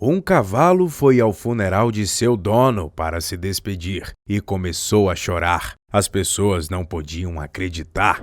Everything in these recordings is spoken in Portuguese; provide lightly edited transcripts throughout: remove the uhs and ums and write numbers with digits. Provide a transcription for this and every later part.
Um cavalo foi ao funeral de seu dono para se despedir e começou a chorar. As pessoas não podiam acreditar.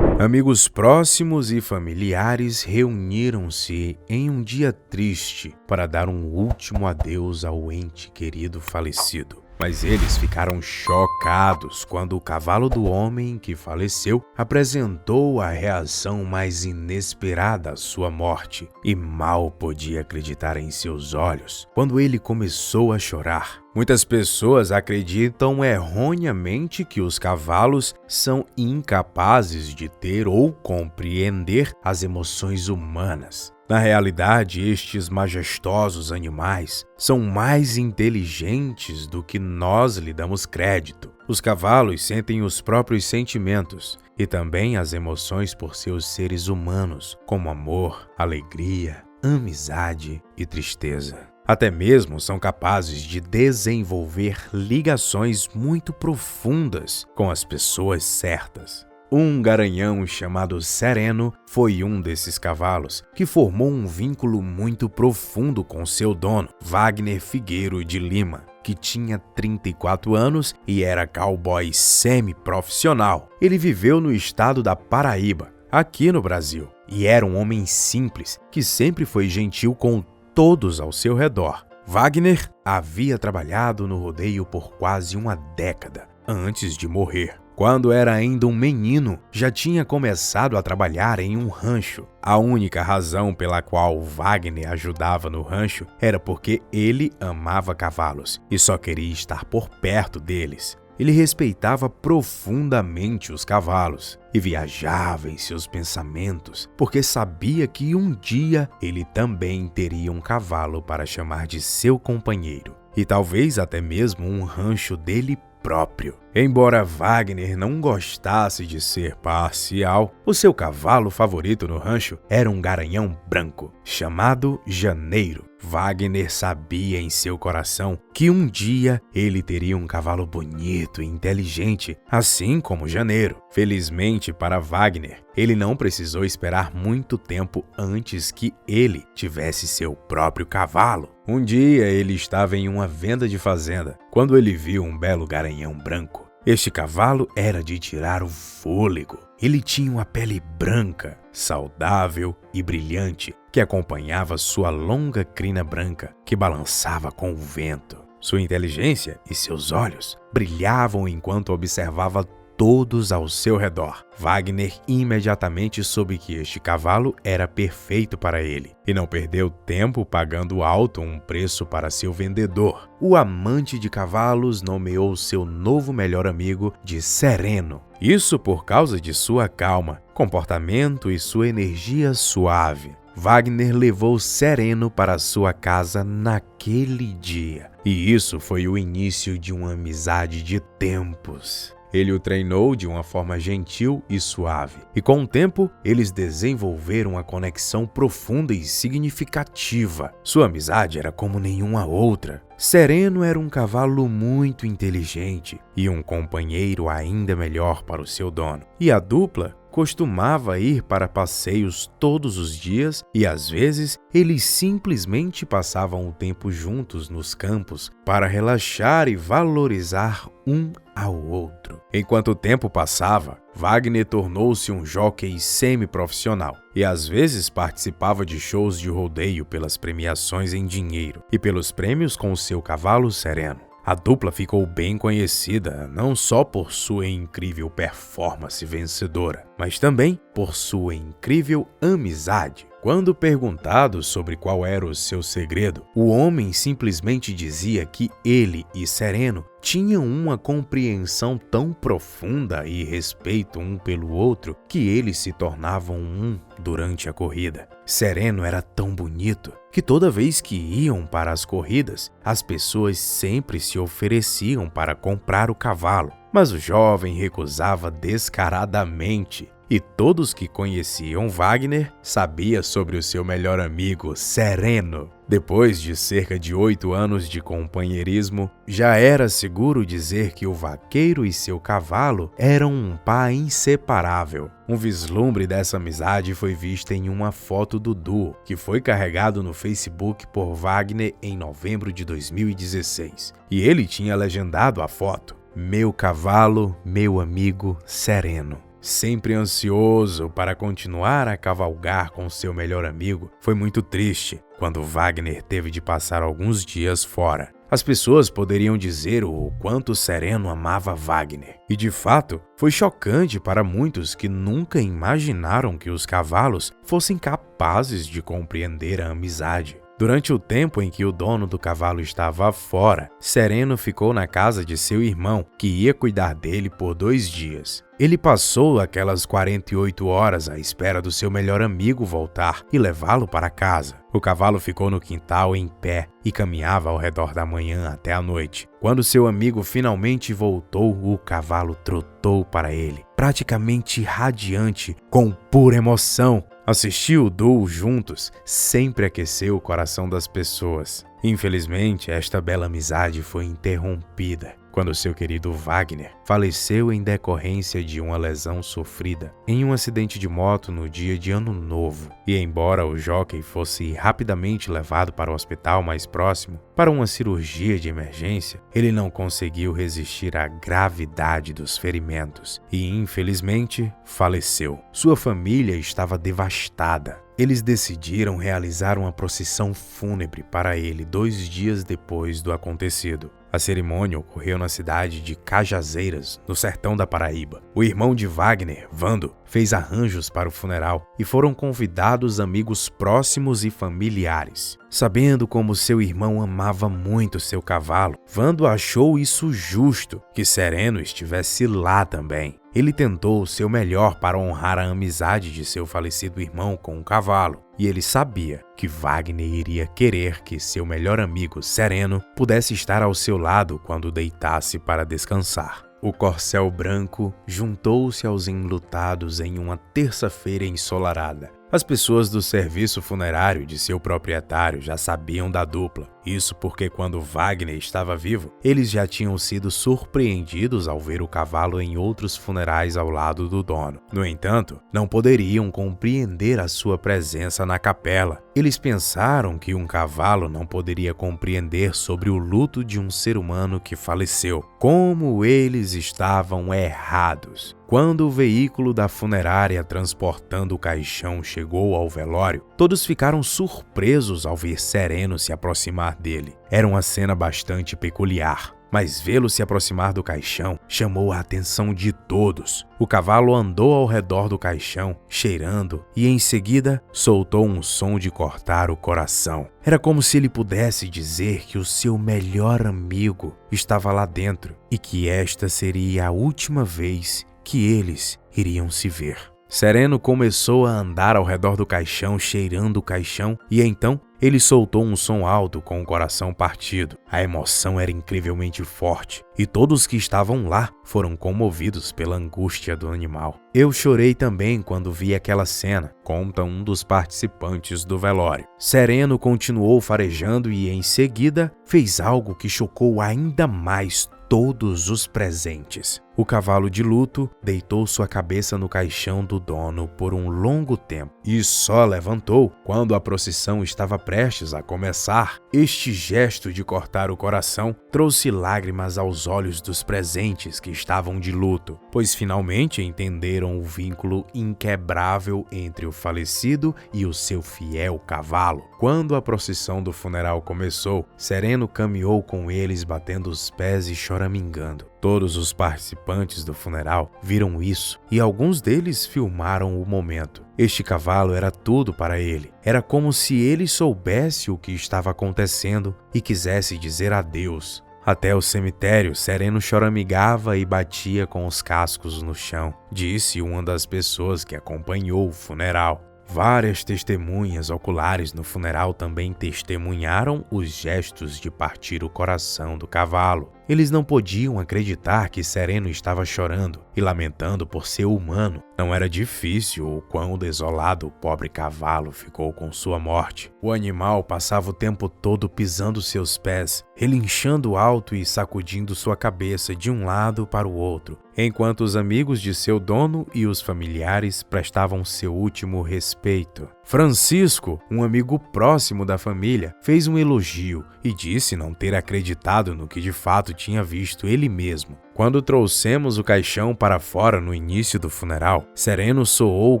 Amigos próximos e familiares reuniram-se em um dia triste para dar um último adeus ao ente querido falecido. Mas eles ficaram chocados quando o cavalo do homem que faleceu apresentou a reação mais inesperada à sua morte e mal podia acreditar em seus olhos quando ele começou a chorar. Muitas pessoas acreditam erroneamente que os cavalos são incapazes de ter ou compreender as emoções humanas. Na realidade, estes majestosos animais são mais inteligentes do que nós lhe damos crédito. Os cavalos sentem os próprios sentimentos e também as emoções por seus seres humanos, como amor, alegria, amizade e tristeza. Até mesmo são capazes de desenvolver ligações muito profundas com as pessoas certas. Um garanhão chamado Sereno foi um desses cavalos que formou um vínculo muito profundo com seu dono, Wagner Figueiro de Lima, que tinha 34 anos e era cowboy semi-profissional. Ele viveu no estado da Paraíba, aqui no Brasil, e era um homem simples que sempre foi gentil com todos ao seu redor. Wagner havia trabalhado no rodeio por quase uma década antes de morrer. Quando era ainda um menino, já tinha começado a trabalhar em um rancho. A única razão pela qual Wagner ajudava no rancho era porque ele amava cavalos e só queria estar por perto deles. Ele respeitava profundamente os cavalos e viajava em seus pensamentos, porque sabia que um dia ele também teria um cavalo para chamar de seu companheiro e talvez até mesmo um rancho dele próprio. Embora Wagner não gostasse de ser parcial, o seu cavalo favorito no rancho era um garanhão branco, chamado Janeiro. Wagner sabia em seu coração que um dia ele teria um cavalo bonito e inteligente, assim como Janeiro. Felizmente para Wagner, ele não precisou esperar muito tempo antes que ele tivesse seu próprio cavalo. Um dia ele estava em uma venda de fazenda, quando ele viu um belo garanhão branco. Este cavalo era de tirar o fôlego. Ele tinha uma pele branca, saudável e brilhante, que acompanhava sua longa crina branca, que balançava com o vento. Sua inteligência e seus olhos brilhavam enquanto observava todos ao seu redor. Wagner imediatamente soube que este cavalo era perfeito para ele e não perdeu tempo pagando alto um preço para seu vendedor. O amante de cavalos nomeou seu novo melhor amigo de Sereno. Isso por causa de sua calma, comportamento e sua energia suave. Wagner levou Sereno para sua casa naquele dia, e isso foi o início de uma amizade de tempos. Ele o treinou de uma forma gentil e suave, e com o tempo eles desenvolveram uma conexão profunda e significativa. Sua amizade era como nenhuma outra. Sereno era um cavalo muito inteligente e um companheiro ainda melhor para o seu dono. E a dupla costumava ir para passeios todos os dias e às vezes eles simplesmente passavam o tempo juntos nos campos para relaxar e valorizar um ao outro. Enquanto o tempo passava, Wagner tornou-se um jockey semi-profissional e às vezes participava de shows de rodeio pelas premiações em dinheiro e pelos prêmios com o seu cavalo Sereno. A dupla ficou bem conhecida não só por sua incrível performance vencedora, mas também por sua incrível amizade. Quando perguntado sobre qual era o seu segredo, o homem simplesmente dizia que ele e Sereno tinham uma compreensão tão profunda e respeito um pelo outro que eles se tornavam um durante a corrida. Sereno era tão bonito que toda vez que iam para as corridas, as pessoas sempre se ofereciam para comprar o cavalo. Mas o jovem recusava descaradamente. e todos que conheciam Wagner sabiam sobre o seu melhor amigo, Sereno. Depois de cerca de 8 anos de companheirismo, já era seguro dizer que o vaqueiro e seu cavalo eram um par inseparável. Um vislumbre dessa amizade foi visto em uma foto do duo, que foi carregado no Facebook por Wagner em novembro de 2016. E ele tinha legendado a foto: "Meu cavalo, meu amigo Sereno." Sempre ansioso para continuar a cavalgar com seu melhor amigo, foi muito triste quando Wagner teve de passar alguns dias fora. As pessoas poderiam dizer o quanto Sereno amava Wagner. E de fato, foi chocante para muitos que nunca imaginaram que os cavalos fossem capazes de compreender a amizade. Durante o tempo em que o dono do cavalo estava fora, Sereno ficou na casa de seu irmão, que ia cuidar dele por 2 dias. Ele passou aquelas 48 horas à espera do seu melhor amigo voltar e levá-lo para casa. O cavalo ficou no quintal em pé e caminhava ao redor da manhã até a noite. Quando seu amigo finalmente voltou, o cavalo trotou para ele, praticamente radiante, com pura emoção. Assistir o duo juntos sempre aqueceu o coração das pessoas. Infelizmente, esta bela amizade foi interrompida quando seu querido Wagner faleceu em decorrência de uma lesão sofrida em um acidente de moto no dia de Ano Novo. E embora o jockey fosse rapidamente levado para o hospital mais próximo para uma cirurgia de emergência, ele não conseguiu resistir à gravidade dos ferimentos e, infelizmente, faleceu. Sua família estava devastada. Eles decidiram realizar uma procissão fúnebre para ele 2 dias depois do acontecido. A cerimônia ocorreu na cidade de Cajazeiras, no sertão da Paraíba. O irmão de Wagner, Vando, fez arranjos para o funeral e foram convidados amigos próximos e familiares. Sabendo como seu irmão amava muito seu cavalo, Vando achou isso justo que Sereno estivesse lá também. Ele tentou o seu melhor para honrar a amizade de seu falecido irmão com o cavalo, e ele sabia que Wagner iria querer que seu melhor amigo, Sereno, pudesse estar ao seu lado quando deitasse para descansar. O corcel branco juntou-se aos enlutados em uma terça-feira ensolarada. As pessoas do serviço funerário de seu proprietário já sabiam da dupla. Isso porque quando Wagner estava vivo, eles já tinham sido surpreendidos ao ver o cavalo em outros funerais ao lado do dono. No entanto, não poderiam compreender a sua presença na capela. Eles pensaram que um cavalo não poderia compreender sobre o luto de um ser humano que faleceu. Como eles estavam errados! Quando o veículo da funerária transportando o caixão chegou ao velório, todos ficaram surpresos ao ver Sereno se aproximar dele. Era uma cena bastante peculiar, mas vê-lo se aproximar do caixão chamou a atenção de todos. O cavalo andou ao redor do caixão, cheirando, e em seguida soltou um som de cortar o coração. Era como se ele pudesse dizer que o seu melhor amigo estava lá dentro e que esta seria a última vez que eles iriam se ver. Sereno começou a andar ao redor do caixão, cheirando o caixão, e então ele soltou um som alto com o coração partido. A emoção era incrivelmente forte, e todos que estavam lá foram comovidos pela angústia do animal. Eu chorei também quando vi aquela cena, conta um dos participantes do velório. Sereno continuou farejando e, em seguida, fez algo que chocou ainda mais todos os presentes. O cavalo de luto deitou sua cabeça no caixão do dono por um longo tempo e só levantou quando a procissão estava prestes a começar. Este gesto de cortar o coração trouxe lágrimas aos olhos dos presentes que estavam de luto, pois finalmente entenderam o vínculo inquebrável entre o falecido e o seu fiel cavalo. Quando a procissão do funeral começou, Sereno caminhou com eles batendo os pés e choramingando. Todos os participantes do funeral viram isso e alguns deles filmaram o momento. Este cavalo era tudo para ele. Era como se ele soubesse o que estava acontecendo e quisesse dizer adeus. Até o cemitério, Sereno choramingava e batia com os cascos no chão, disse uma das pessoas que acompanhou o funeral. Várias testemunhas oculares no funeral também testemunharam os gestos de partir o coração do cavalo. Eles não podiam acreditar que Sereno estava chorando e lamentando por ser humano. Não era difícil o quão desolado o pobre cavalo ficou com sua morte. O animal passava o tempo todo pisando seus pés, relinchando alto e sacudindo sua cabeça de um lado para o outro, enquanto os amigos de seu dono e os familiares prestavam seu último respeito. Francisco, um amigo próximo da família, fez um elogio e disse não ter acreditado no que de fato tinha visto ele mesmo. Quando trouxemos o caixão para fora no início do funeral, Sereno soou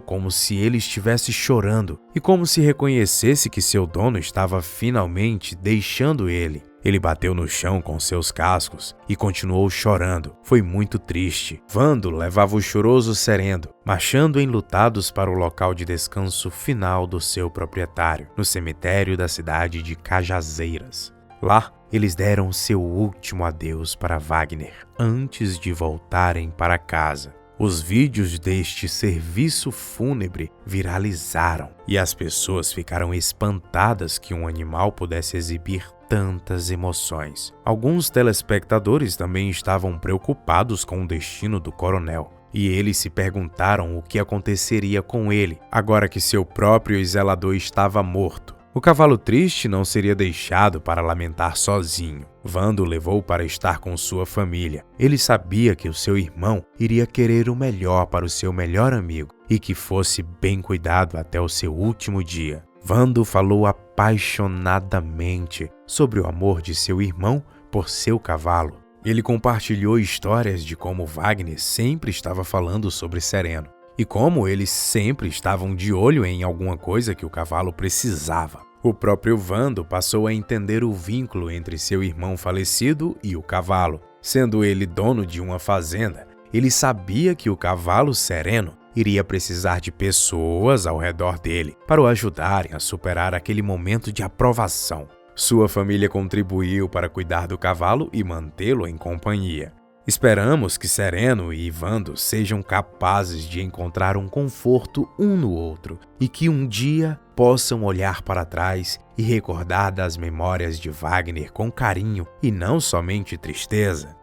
como se ele estivesse chorando e como se reconhecesse que seu dono estava finalmente deixando ele. Ele bateu no chão com seus cascos e continuou chorando. Foi muito triste. Vando levava o choroso Sereno, marchando enlutados para o local de descanso final do seu proprietário, no cemitério da cidade de Cajazeiras. Lá, eles deram seu último adeus para Wagner antes de voltarem para casa. Os vídeos deste serviço fúnebre viralizaram e as pessoas ficaram espantadas que um animal pudesse exibir tantas emoções. Alguns telespectadores também estavam preocupados com o destino do coronel, e eles se perguntaram o que aconteceria com ele agora que seu próprio zelador estava morto. O cavalo triste não seria deixado para lamentar sozinho. Vando o levou para estar com sua família. Ele sabia que o seu irmão iria querer o melhor para o seu melhor amigo e que fosse bem cuidado até o seu último dia. Vando falou apaixonadamente sobre o amor de seu irmão por seu cavalo. Ele compartilhou histórias de como Wagner sempre estava falando sobre Sereno e como eles sempre estavam de olho em alguma coisa que o cavalo precisava. O próprio Vando passou a entender o vínculo entre seu irmão falecido e o cavalo. Sendo ele dono de uma fazenda, ele sabia que o cavalo Sereno iria precisar de pessoas ao redor dele para o ajudarem a superar aquele momento de aprovação. Sua família contribuiu para cuidar do cavalo e mantê-lo em companhia. Esperamos que Sereno e Vando sejam capazes de encontrar um conforto um no outro e que um dia possam olhar para trás e recordar das memórias de Wagner com carinho e não somente tristeza.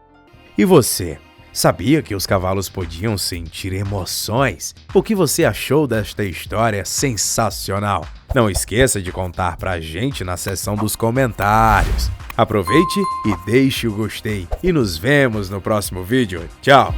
E você? Sabia que os cavalos podiam sentir emoções? O que você achou desta história sensacional? Não esqueça de contar pra gente na seção dos comentários. Aproveite e deixe o gostei. E nos vemos no próximo vídeo. Tchau!